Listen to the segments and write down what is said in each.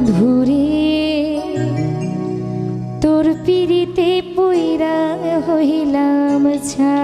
বন্ধুরে তোর পিরিতে পইরা হইলাম ছাই।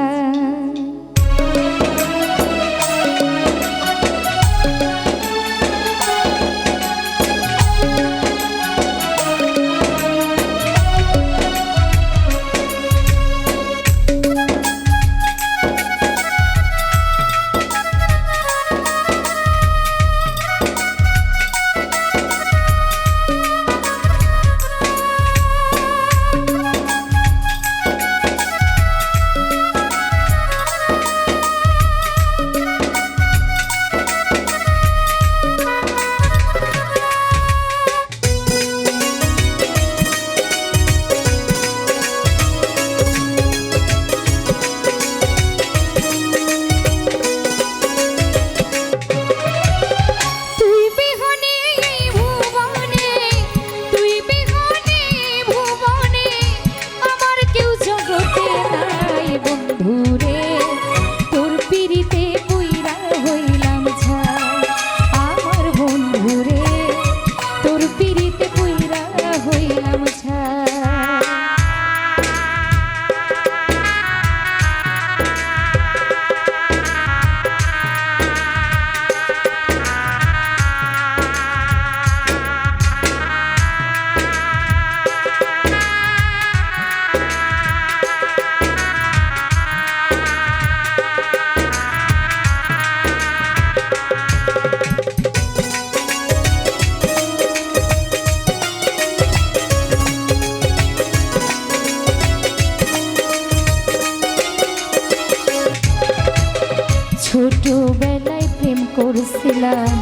ছোটবেলায় প্রেম করছিলাম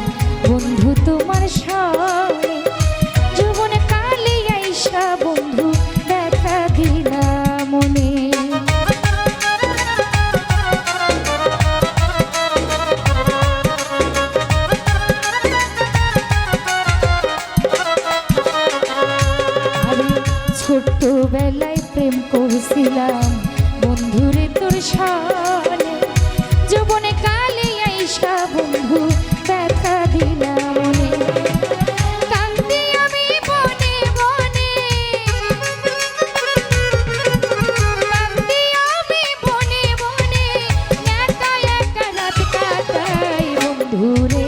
বন্ধু তোমার সঙ্গে, যৌবনে কালে আইসা বন্ধু দেখা দিলা মনে। ছোটবেলায় প্রেম করছিলাম বন্ধুরে তোর সঙ্গে, যৌবনে কালে আইসা বন্ধু দেখা দিলা মনে। কান্দি আমি বনে বনে, কান্দি আমি বনে বনে, একা একা রাত কাটাই বন্ধুরে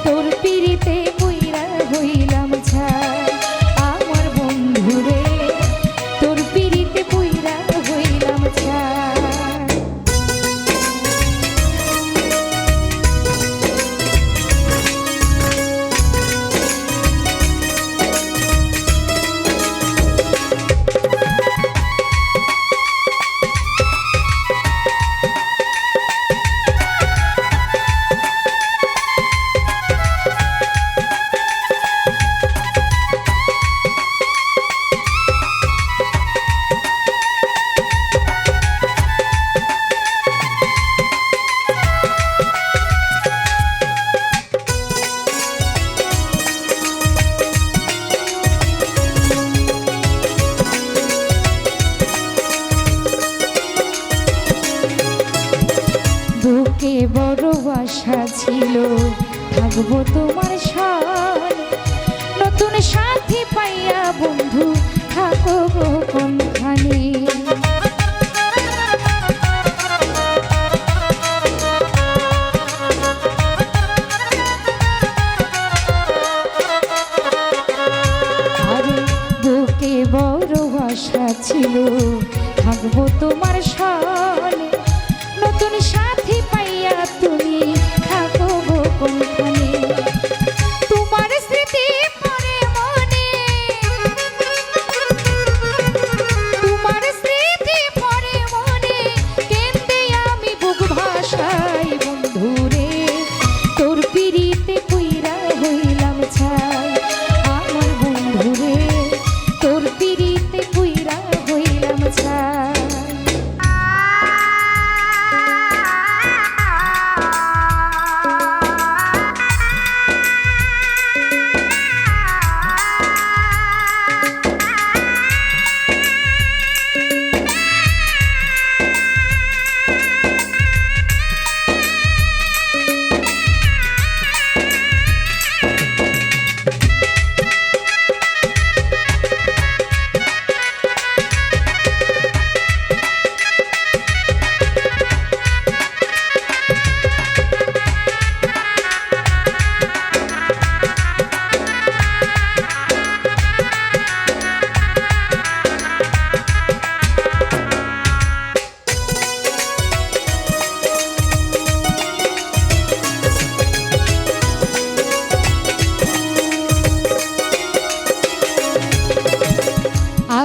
তোর পিরিতে পইরা হইলাম ছাই। আমার বন্ধুরে তোর পিরিতে পইরা হইলাম ছাই। বুকে বড় আশা ছিল থাকবো তোমার সঙ্গে, নতুন সাথী পাইয়া বন্ধু থাকো কোনখানে। আরে বুকে বড় আশা ছিল থাকবো তোমার সঙ্গে, নতুন সাথী পাইয়া তুমি থাকো কোনখানে। তোমার স্মৃতি পড়ে মনে, তোমার স্মৃতি পড়ে মনে, কেন্দে আমি বুক ভাসাই বন্ধুরে তোর পিরিতে পইরা হইলাম ছাই। আমার বন্ধুরে তোর পিরিতে পইরা হইলাম ছাই।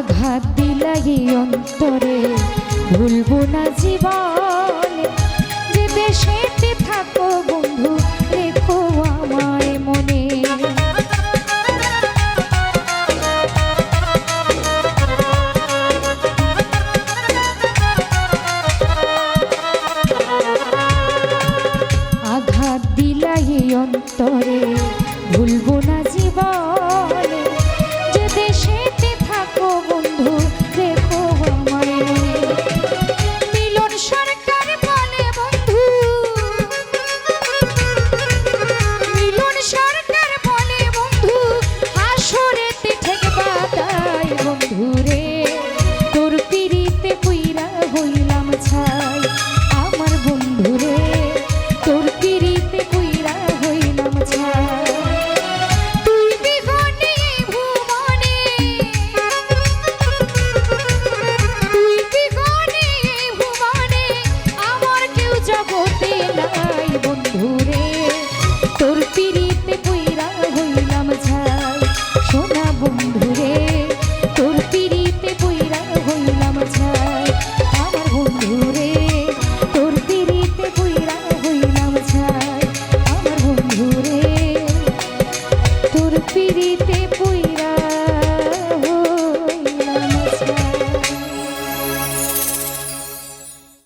আঘাত দিলাই অন্তরে ভুলবো না জীবনে যে দেশেতে